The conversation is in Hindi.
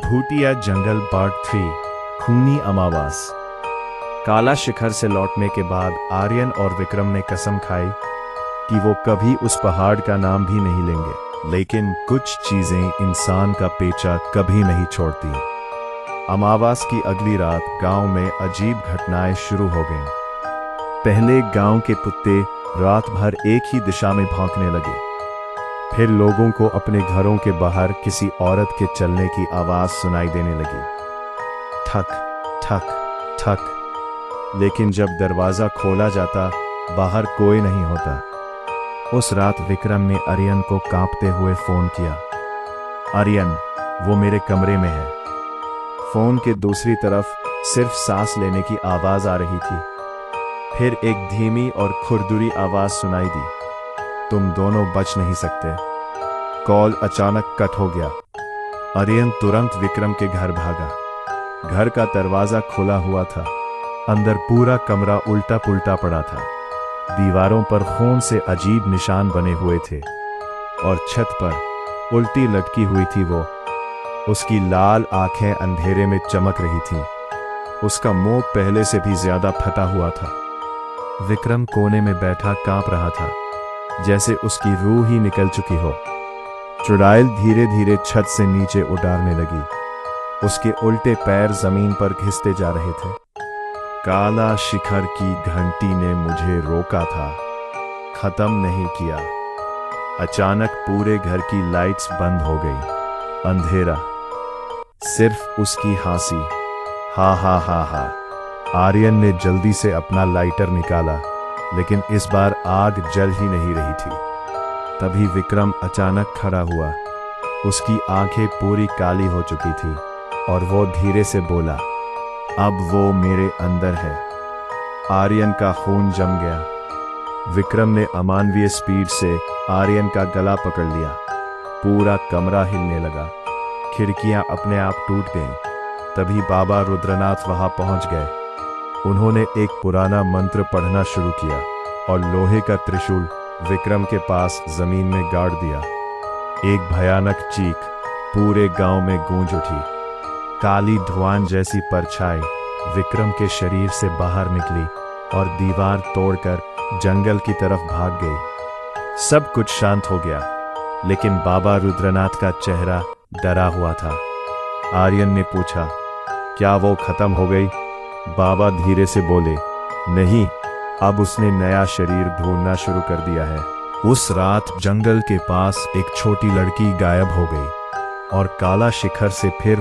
भूतिया जंगल पार्ट 3 खूनी अमावास। काला शिखर से लौटने के बाद आर्यन और विक्रम ने कसम खाई कि वो कभी उस पहाड़ का नाम भी नहीं लेंगे, लेकिन कुछ चीजें इंसान का पीछा कभी नहीं छोड़ती। अमावास की अगली रात गांव में अजीब घटनाएं शुरू हो गईं। पहले गांव के कुत्ते रात भर एक ही दिशा में भौंकने लगे। फिर लोगों को अपने घरों के बाहर किसी औरत के चलने की आवाज सुनाई देने लगी, ठक ठक ठक। लेकिन जब दरवाजा खोला जाता, बाहर कोई नहीं होता। उस रात विक्रम ने आर्यन को कांपते हुए फोन किया। आर्यन, वो मेरे कमरे में है। फोन के दूसरी तरफ सिर्फ सांस लेने की आवाज आ रही थी। फिर एक धीमी और खुरदुरी आवाज सुनाई दी, तुम दोनों बच नहीं सकते। कॉल अचानक कट हो गया। आर्यन तुरंत विक्रम के घर भागा। घर का दरवाजा खुला हुआ था। अंदर पूरा कमरा उल्टा पुल्टा पड़ा था। दीवारों पर खून से अजीब निशान बने हुए थे और छत पर उल्टी लटकी हुई थी वो। उसकी लाल आंखें अंधेरे में चमक रही थीं। उसका मुंह पहले से भी ज्यादा फटा हुआ था। विक्रम कोने में बैठा कांप रहा था, जैसे उसकी रूह ही निकल चुकी हो। चुड़ैल धीरे धीरे छत से नीचे उतारने लगी। उसके उल्टे पैर जमीन पर घिसते जा रहे थे। काला शिखर की घंटी ने मुझे रोका था, खत्म नहीं किया। अचानक पूरे घर की लाइट्स बंद हो गई। अंधेरा, सिर्फ उसकी हंसी, हा हा हा हा। आर्यन ने जल्दी से अपना लाइटर निकाला, लेकिन इस बार आग जल ही नहीं रही थी। तभी विक्रम अचानक खड़ा हुआ। उसकी आंखें पूरी काली हो चुकी थी और वो धीरे से बोला, अब वो मेरे अंदर है। आर्यन का खून जम गया। विक्रम ने अमानवीय स्पीड से आर्यन का गला पकड़ लिया। पूरा कमरा हिलने लगा। खिड़कियां अपने आप टूट गईं। तभी बाबा रुद्रनाथ वहां पहुंच गए। उन्होंने एक पुराना मंत्र पढ़ना शुरू किया और लोहे का त्रिशूल विक्रम के पास जमीन में गाड़ दिया। एक भयानक चीख पूरे गांव में गूंज उठी। काली धुआं जैसी परछाई विक्रम के शरीर से बाहर निकली और दीवार तोड़कर जंगल की तरफ भाग गई। सब कुछ शांत हो गया, लेकिन बाबा रुद्रनाथ का चेहरा डरा हुआ था। आर्यन ने पूछा, क्या वो खत्म हो गई? बाबा धीरे से बोले, नहीं, अब उसने नया शरीर ढूंढना शुरू कर दिया है। उस रात जंगल के पास एक छोटी लड़की गायब हो गई और काला शिखर से फिर